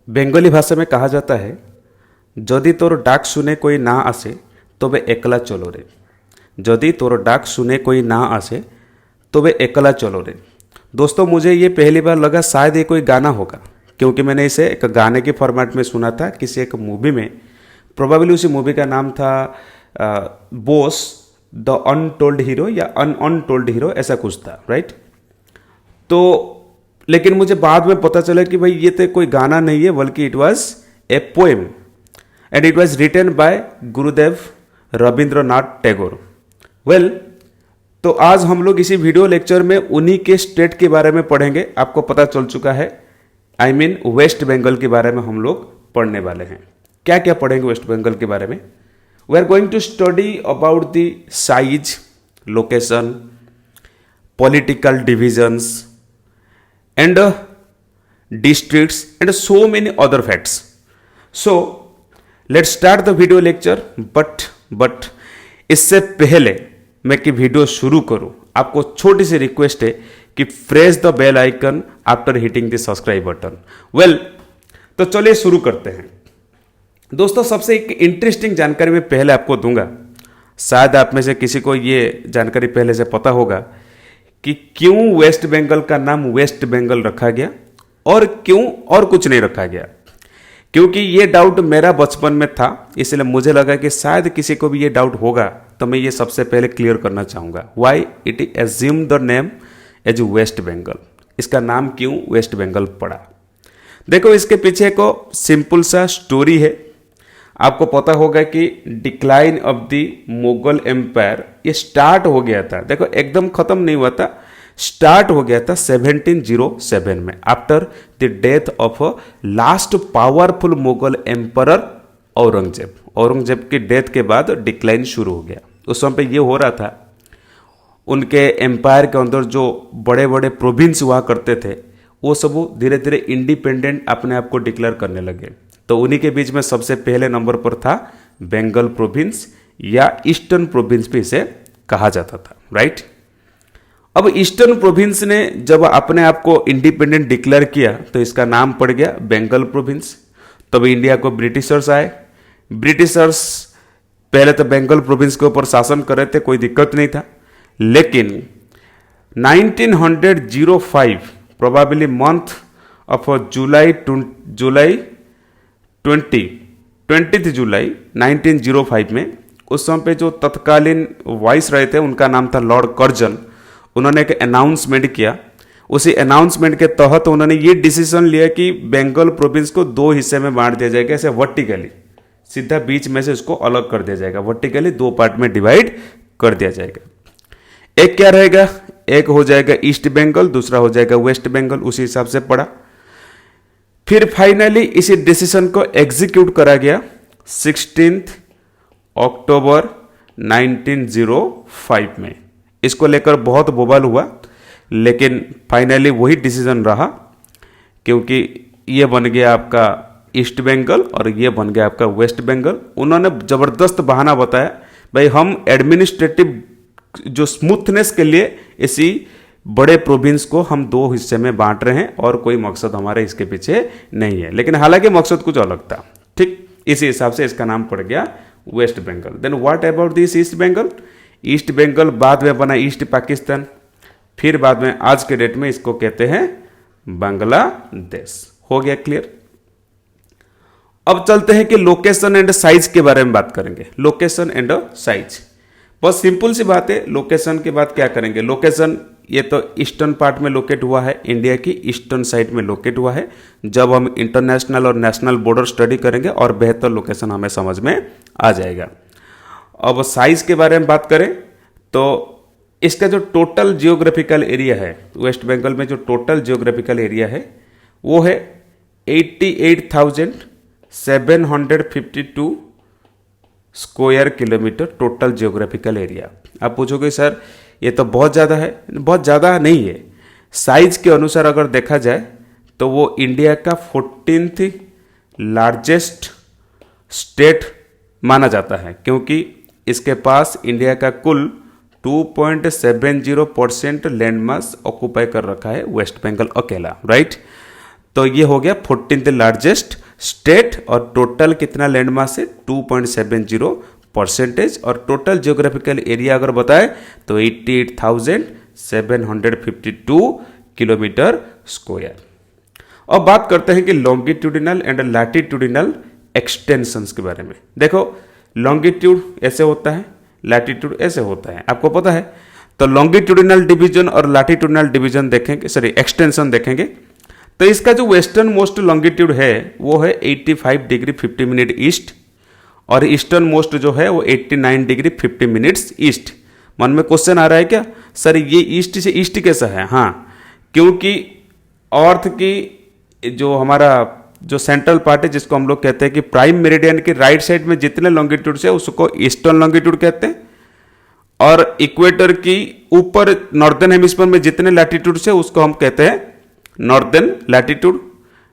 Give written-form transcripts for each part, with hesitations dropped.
बेंगली भाषा में कहा जाता है, जदि तोर डाक सुने कोई ना आसे तो वे एकला चलो रे। जदि तोर डाक सुने कोई ना आसे तो वे एकला चलो रे। दोस्तों, मुझे ये पहली बार लगा शायद ये कोई गाना होगा, क्योंकि मैंने इसे एक गाने के फॉर्मेट में सुना था किसी एक मूवी में। प्रोबेबली उसी मूवी का नाम था बॉस द अनटोल्ड हीरो या अनटोल्ड हीरो, ऐसा कुछ था, राइट। तो लेकिन मुझे बाद में पता चला कि भाई ये तो कोई गाना नहीं है, बल्कि it was a poem and it was written by Gurudev Rabindranath Tagore. Well, तो आज हम लोग इसी वीडियो लेक्चर में उन्हीं के स्टेट के बारे में पढ़ेंगे। आपको पता चल चुका है, आई मीन वेस्ट बंगाल के बारे में हम लोग पढ़ने वाले हैं। क्या क्या पढ़ेंगे वेस्ट बंगाल के बारे में? We are going to study about the size, location, political divisions and districts and so many other facts. So let's start the video lecture. but इससे पहले मैं कि वीडियो शुरू करूं, आपको छोटी सी रिक्वेस्ट है कि press the bell icon after hitting the subscribe button. Well, तो चलिए शुरू करते हैं। दोस्तों, सबसे एक इंटरेस्टिंग जानकारी मैं पहले आपको दूंगा। शायद आप में से किसी को ये जानकारी पहले से पता होगा कि क्यों वेस्ट बंगाल का नाम वेस्ट बंगाल रखा गया और क्यों और कुछ नहीं रखा गया। क्योंकि ये डाउट मेरा बचपन में था, इसलिए मुझे लगा कि शायद किसी को भी ये डाउट होगा, तो मैं ये सबसे पहले क्लियर करना चाहूंगा। Why it assume the name as west Bengal. इसका नाम क्यों वेस्ट बंगाल पड़ा? देखो, इसके पीछे एक सिंपल सा स्टोरी है। आपको पता होगा कि decline of the Mughal empire ये स्टार्ट हो गया था। देखो, एकदम खत्म नहीं हुआ था, स्टार्ट हो गया था 1707 में, after the death of last powerful Mughal emperor Aurangzeb. Aurangzeb की डेथ के बाद डिक्लाइन शुरू हो गया। उस समय पे ये हो रहा था, उनके एम्पायर के अंदर जो बड़े बड़े प्रोविंस हुआ करते थे, वो सब धीरे धीरे इंडिपेंडेंट अपने आप को डिक्लेयर करने लगे। तो उन्हीं के बीच में सबसे पहले नंबर पर था बंगाल प्रोविंस या ईस्टर्न प्रोविंस भी इसे कहा जाता था, राइट। अब ईस्टर्न प्रोविंस ने जब अपने आप को इंडिपेंडेंट डिक्लेयर किया तो इसका नाम पड़ गया बंगाल प्रोविंस। तब इंडिया को ब्रिटिशर्स आए। ब्रिटिशर्स पहले तो बंगाल प्रोविंस के ऊपर शासन कर रहे थे, कोई दिक्कत नहीं था। लेकिन 1905 probably month of July 20th जुलाई 1905 में, उस समय पे जो तत्कालीन वाइस रहे थे उनका नाम था लॉर्ड कर्जन। उन्होंने एक अनाउंसमेंट किया। उसी अनाउंसमेंट के तहत उन्होंने ये डिसीजन लिया कि बंगाल प्रोविंस को दो हिस्से में बांट दिया जाएगा, ऐसे वर्टिकली, सीधा बीच में से उसको अलग कर दिया जाएगा। वर्टिकली दो पार्ट में डिवाइड कर दिया जाएगा। एक क्या रहेगा? एक हो जाएगा ईस्ट बंगाल, दूसरा हो जाएगा वेस्ट बंगाल। उसी हिसाब से पड़ा। फिर फाइनली इसी डिसीजन को एग्जीक्यूट करा गया 16 अक्टूबर 1905 में। इसको लेकर बहुत बवाल हुआ, लेकिन फाइनली वही डिसीजन रहा, क्योंकि ये बन गया आपका ईस्ट बंगाल और ये बन गया आपका वेस्ट बंगाल। उन्होंने जबरदस्त बहाना बताया, भाई हम एडमिनिस्ट्रेटिव जो स्मूथनेस के लिए इसी बड़े प्रोविंस को हम दो हिस्से में बांट रहे हैं और कोई मकसद हमारे इसके पीछे नहीं है। लेकिन हालांकि मकसद कुछ अलग था, ठीक। इसी हिसाब से इसका नाम पड़ गया west Bengal. Then what about this east Bengal? East Bengal बाद में बना ईस्ट पाकिस्तान, फिर बाद में आज के डेट में इसको कहते हैं बांग्लादेश। हो गया क्लियर? अब चलते हैं कि लोकेशन एंड साइज के बारे में बात करेंगे। लोकेशन एंड साइज, बहुत सिंपल सी बात है। लोकेशन के बाद क्या करेंगे? लोकेशन ये तो ईस्टर्न पार्ट में लोकेट हुआ है, इंडिया की ईस्टर्न साइड में लोकेट हुआ है। जब हम इंटरनेशनल और नेशनल बॉर्डर स्टडी करेंगे और बेहतर लोकेशन हमें समझ में आ जाएगा। अब साइज के बारे में बात करें तो इसका जो टोटल जियोग्राफिकल एरिया है, वेस्ट बंगाल में जो टोटल जियोग्राफिकल एरिया है वो है 88,752 square kilometre total geographical area. आप पूछोगे सर ये तो बहुत ज़्यादा है। बहुत ज़्यादा नहीं है। साइज के अनुसार अगर देखा जाए तो वो इंडिया का 14th लार्जेस्ट स्टेट माना जाता है, क्योंकि इसके पास इंडिया का कुल 2.70% लैंड मास ऑक्यूपाई कर रखा है वेस्ट बंगाल अकेला, राइट। तो ये हो गया 14th लार्जेस्ट स्टेट और टोटल कितना लैंड मास है 2.70%। और टोटल जियोग्राफिकल एरिया अगर बताए तो 88,752 किलोमीटर स्क्वायर। अब बात करते हैं कि लॉन्गिट्यूडिनल एंड लैटिट्यूडिनल एक्सटेंशंस के बारे में। देखो लॉन्गिट्यूड ऐसे होता है, लैटिट्यूड ऐसे होता है, आपको पता है। तो लॉन्गिट्यूडिनल डिवीजन और लैटिट्यूडिनल डिवीजन देखेंगे, सॉरी एक्सटेंशन देखेंगे, तो इसका जो वेस्टर्न मोस्ट लॉन्गिट्यूड है वो है 85 डिग्री 50 मिनट ईस्ट और ईस्टर्न मोस्ट जो है वो 89 डिग्री 50 मिनट्स ईस्ट। मन में क्वेश्चन आ रहा है क्या सर ये ईस्ट से ईस्ट कैसा है? हाँ, क्योंकि अर्थ की जो हमारा जो सेंट्रल पार्ट है जिसको हम लोग कहते हैं कि प्राइम मेरिडियन के राइट साइड में जितने लॉन्गिट्यूड है उसको ईस्टर्न लॉन्गिट्यूड कहते हैं, और इक्वेटर की ऊपर नॉर्दर्न हेमिस्फीयर में जितने लैटिट्यूड है उसको हम कहते हैं नॉर्दर्न लैटिट्यूड,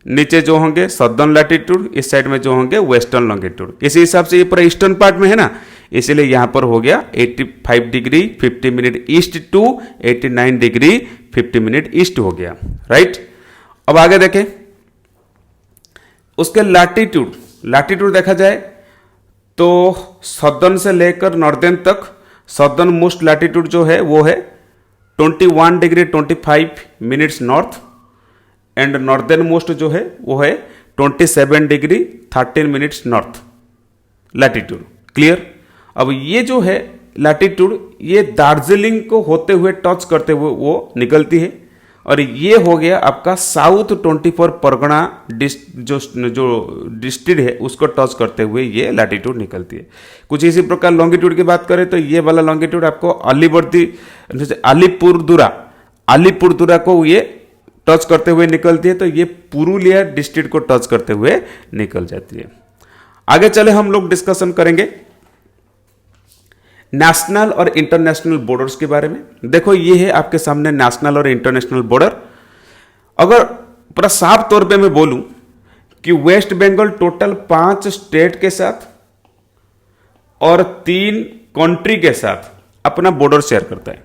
नीचे जो होंगे सदर्न लैटिट्यूड, इस साइड में जो होंगे वेस्टर्न लॉन्गिट्यूड। इसी हिसाब से ये पूरा ईस्टर्न पार्ट में है ना, इसीलिए यहां पर हो गया 85 degree 50 minute east to 89 degree 50 minute east हो गया, राइट। अब आगे देखें उसके लैटिट्यूड देखा जाए तो सदर्न से लेकर नॉर्दर्न तक सदर्न मोस्ट लैटिट्यूड जो है वो है 21 degree 25 minutes north and northern most जो है वो है 27 degree 13 minutes north latitude. Clear. अब ये जो है लैटिट्यूड ये दार्जिलिंग को होते हुए टच करते हुए वो निकलती है, और ये हो गया आपका साउथ 24 परगना जो डिस्ट्रिक्ट है उसको टच करते हुए ये लैटिट्यूड निकलती है। कुछ इसी प्रकार लॉन्गिट्यूड की बात करें तो ये वाला लॉन्गिट्यूड आपको अलीपुरदुरा को ये टच करते हुए निकलती है, तो ये पुरुलिया डिस्ट्रिक्ट को टच करते हुए निकल जाती है। आगे चले हम लोग डिस्कशन करेंगे नेशनल और इंटरनेशनल बॉर्डर्स के बारे में। देखो ये है आपके सामने नेशनल और इंटरनेशनल बॉर्डर। अगर पूरा साफ तौर पे मैं बोलूं कि वेस्ट बंगाल टोटल 5 स्टेट के साथ और 3 कंट्री के साथ अपना बॉर्डर शेयर करता है।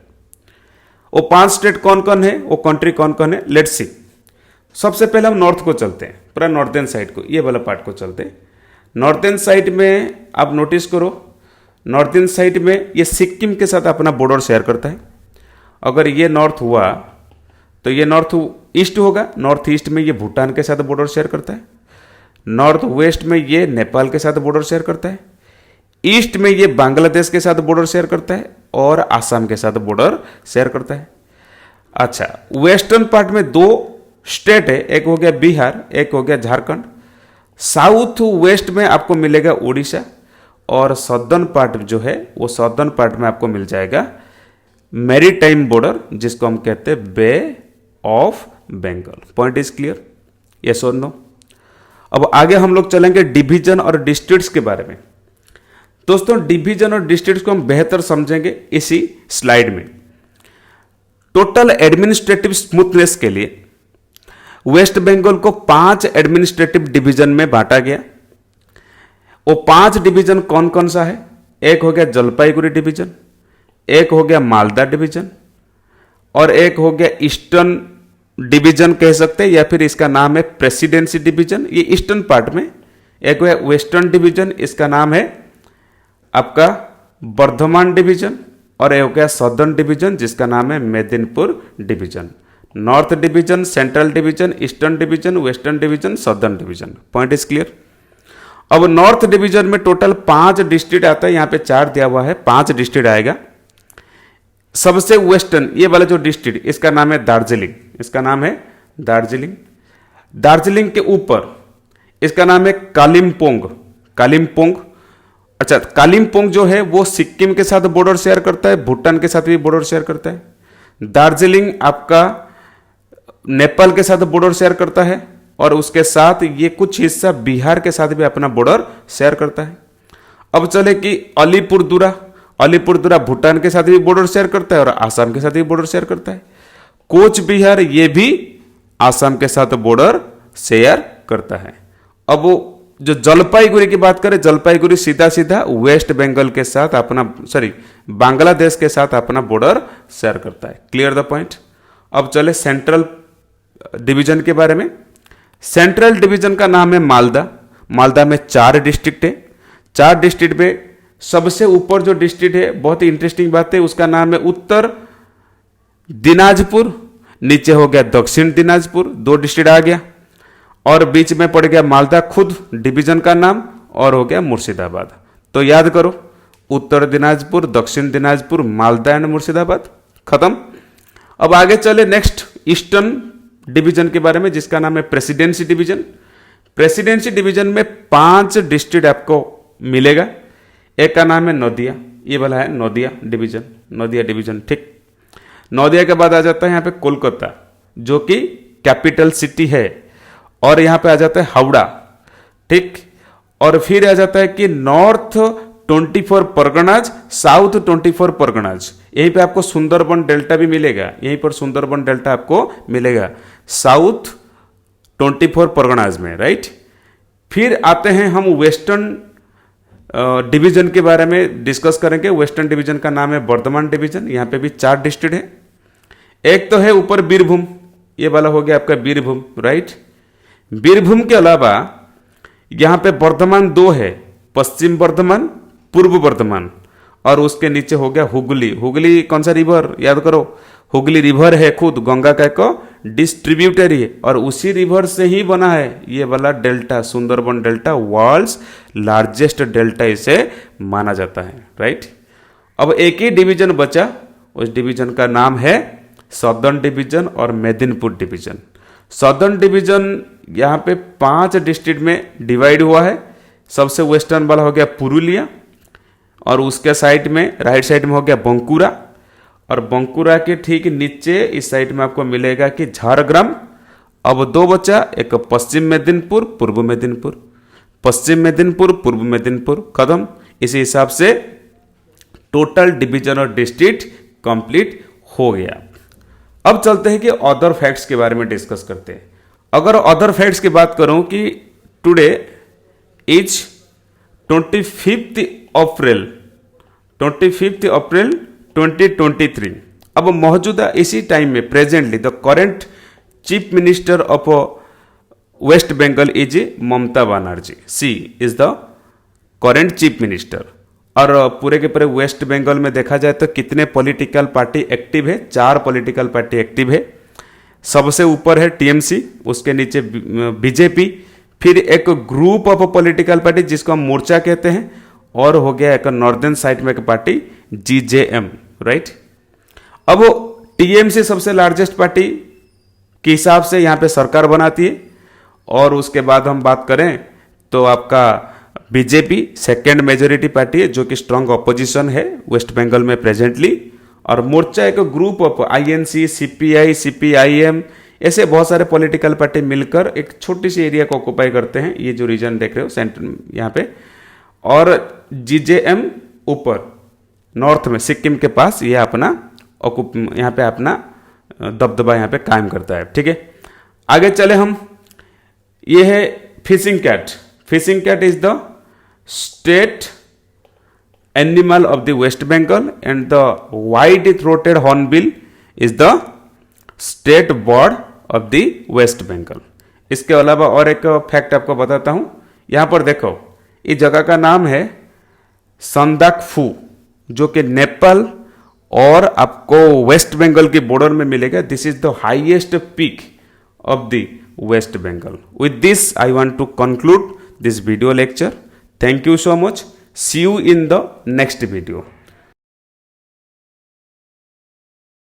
वो 5 स्टेट कौन कौन है, वो कंट्री कौन कौन है, लेट्स सी। सबसे पहले हम नॉर्थ को चलते हैं, पूरा नॉर्दर्न साइड को, ये वाला पार्ट को चलते हैं। नॉर्दर्न साइड में आप नोटिस करो, नॉर्दर्न साइड में ये सिक्किम के साथ अपना बॉर्डर शेयर करता है। अगर ये नॉर्थ हुआ तो ये नॉर्थ ईस्ट होगा, नॉर्थ ईस्ट में ये भूटान के साथ बॉर्डर शेयर करता है, नॉर्थ वेस्ट में ये नेपाल के साथ बॉर्डर शेयर करता है, ईस्ट में ये बांग्लादेश के साथ बॉर्डर शेयर करता है और आसाम के साथ बॉर्डर शेयर करता है। अच्छा, वेस्टर्न पार्ट में 2 स्टेट है, एक हो गया बिहार, एक हो गया झारखंड। साउथ वेस्ट में आपको मिलेगा उड़ीसा, और सदर्न पार्ट जो है वो सदर्न पार्ट में आपको मिल जाएगा मैरीटाइम बॉर्डर जिसको हम कहते हैं Bay of Bengal. Point is clear, yes और नो। अब आगे हम लोग चलेंगे डिवीजन और डिस्ट्रिक्ट्स के बारे में। दोस्तों डिवीजन और डिस्ट्रिक्ट्स को हम बेहतर समझेंगे इसी स्लाइड में। टोटल एडमिनिस्ट्रेटिव स्मूथनेस के लिए वेस्ट बंगाल को 5 एडमिनिस्ट्रेटिव डिवीजन में बांटा गया। वो 5 डिवीजन कौन कौन सा है? एक हो गया जलपाईगुड़ी डिवीजन, एक हो गया मालदा डिवीजन, और एक हो गया ईस्टर्न डिवीजन कह सकते हैं, या फिर इसका नाम है प्रेसिडेंसी डिवीजन, ये ईस्टर्न पार्ट में। एक है वेस्टर्न डिवीजन, इसका नाम है आपका बर्धमान डिवीजन, और एक हो गया सदर्न डिवीजन जिसका नाम है Medinipur division. North division, central division, eastern division, western division, southern division. Point is clear. अब नॉर्थ डिवीजन में टोटल 5 डिस्ट्रिक्ट आता है, यहां पे 4 दिया हुआ है, 5 डिस्ट्रिक्ट आएगा। सबसे वेस्टर्न ये वाला जो डिस्ट्रिक्ट, इसका नाम है दार्जिलिंग, इसका नाम है दार्जिलिंग। दार्जिलिंग के ऊपर इसका नाम है कालिम्पोंग। अच्छा, कालिम्पोंग जो है वो सिक्किम के साथ बॉर्डर शेयर करता है, भूटान के साथ भी बॉर्डर शेयर करता है। दार्जिलिंग आपका नेपाल के साथ बॉर्डर शेयर करता है, और उसके साथ ये कुछ हिस्सा बिहार के साथ भी अपना बॉर्डर शेयर करता है। अब चले कि अलीपुरदुरा भूटान के साथ भी बॉर्डर शेयर करता है और आसाम के साथ भी बॉर्डर शेयर करता है। कोच बिहार ये भी आसाम के साथ बॉर्डर शेयर करता है। अब वो जो जलपाईगुड़ी की बात करें, जलपाईगुड़ी सीधा वेस्ट बंगाल के साथ बांग्लादेश के साथ अपना बॉर्डर शेयर करता है। Clear the point. अब चले सेंट्रल डिवीजन के बारे में। सेंट्रल डिवीजन का नाम है मालदा। मालदा में 4 डिस्ट्रिक्ट है। 4 डिस्ट्रिक्ट में सबसे ऊपर जो डिस्ट्रिक्ट है, बहुत ही इंटरेस्टिंग बात है, उसका नाम है उत्तर दिनाजपुर। नीचे हो गया दक्षिण दिनाजपुर, 2 डिस्ट्रिक्ट आ गया। और बीच में पड़ गया मालदा खुद डिवीजन का नाम, और हो गया मुर्शिदाबाद। तो याद करो, उत्तर दिनाजपुर, दक्षिण दिनाजपुर, मालदा एंड मुर्शिदाबाद। खत्म। अब आगे चले नेक्स्ट ईस्टर्न डिवीजन के बारे में, जिसका नाम है प्रेसिडेंसी डिवीजन। प्रेसिडेंसी डिवीजन में 5 डिस्ट्रिक्ट आपको मिलेगा। एक का नाम है नौदिया, ये वाला है नौदिया डिवीजन, नौदिया डिवीजन, ठीक। नौदिया के बाद आ जाता है यहाँ पे कोलकाता, जो कि कैपिटल सिटी है। और यहाँ पे आ जाता है हावड़ा, ठीक। और फिर आ जाता है कि नॉर्थ 24 परगनाज, साउथ 24 परगनाज। यहीं पे आपको सुंदरबन डेल्टा भी मिलेगा, यहीं पर सुंदरबन डेल्टा आपको मिलेगा साउथ 24 परगनाज में, राइट। फिर आते हैं हम वेस्टर्न डिवीजन के बारे में डिस्कस करेंगे। वेस्टर्न डिवीजन का नाम है बर्धमान डिवीजन। यहाँ पे भी 4 डिस्ट्रिक्ट है। एक तो है ऊपर बीरभूम, ये वाला हो गया आपका बीरभूम, राइट। बीरभूम के अलावा यहाँ पे बर्धमान 2 है, पश्चिम बर्धमान, पूर्व बर्धमान। और उसके नीचे हो गया हुगली। हुगली कौन सा रिवर, याद करो, हुगली रिवर है खुद गंगा का एक डिस्ट्रीब्यूटरी है, और उसी रिवर से ही बना है ये वाला delta, Sundarban delta. World's largest delta इसे माना जाता है, राइट। अब एक ही डिवीजन बचा, उस डिवीजन का नाम है सदर्न डिवीजन और मेदिनीपुर डिवीजन। सदर्न डिवीजन यहाँ पे 5 डिस्ट्रिक्ट में डिवाइड हुआ है। सबसे वेस्टर्न वाला हो गया पुरुलिया, और उसके साइड में राइट साइड में हो गया बंकुरा, और बंकुरा के ठीक नीचे इस साइड में आपको मिलेगा कि झारग्राम। अब 2 बचा, एक पश्चिम मेदिनीपुर, पूर्व मेदिनीपुर, पश्चिम मेदिनीपुर, पूर्व मेदिनीपुर, खत्म। इसी हिसाब से टोटल डिवीजन और डिस्ट्रिक्ट कंप्लीट हो गया। अब चलते हैं कि अदर फैक्ट्स के बारे में डिस्कस करते हैं। अगर अदर फैक्ट्स की बात करूं कि टुडे इज 25 अप्रैल 2023। अब मौजूदा इसी टाइम में presently the current chief minister of west Bengal is Mamata Banerjee. She is the current chief minister. और पूरे के पूरे वेस्ट बंगाल में देखा जाए तो कितने पॉलिटिकल पार्टी एक्टिव है, 4 पॉलिटिकल पार्टी एक्टिव है। सबसे ऊपर है टीएमसी, उसके नीचे बीजेपी, फिर एक ग्रुप ऑफ पॉलिटिकल पार्टी जिसको हम मोर्चा कहते हैं, और हो गया एक नॉर्दर्न साइड में एक पार्टी जीजेएम, राइट। अब टीएमसी सबसे लार्जेस्ट पार्टी के हिसाब से यहाँ पे सरकार बनाती है। और उसके बाद हम बात करें तो आपका बीजेपी सेकेंड मेजोरिटी पार्टी है, जो कि स्ट्रांग ऑपोजिशन है वेस्ट बंगाल में प्रेजेंटली। और मोर्चा एक group of INC, CPI, CPIM, ऐसे बहुत सारे पॉलिटिकल पार्टी मिलकर एक छोटी सी एरिया को ऑक्युपाई करते हैं। ये जो रीजन देख रहे हो सेंटर यहाँ पे, और जीजेएम ऊपर नॉर्थ में सिक्किम के पास ये अपना यहाँ पे अपना दबदबा यहाँ पे कायम करता है, ठीक है। आगे चले हम, ये है fishing cat. Fishing cat is the state animal of the west Bengal and the wide throated hornbill is the state bird of the west Bengal. इसके अलावा और एक फैक्ट आपको बताता हूं। यहां पर देखो, इस जगह का नाम है संदाकफू, जो कि नेपाल और आपको वेस्ट बंगाल की बॉर्डर में मिलेगा। This is the highest peak of the west Bengal. With this I want to conclude this video lecture. Thank you so much. See you in the next video.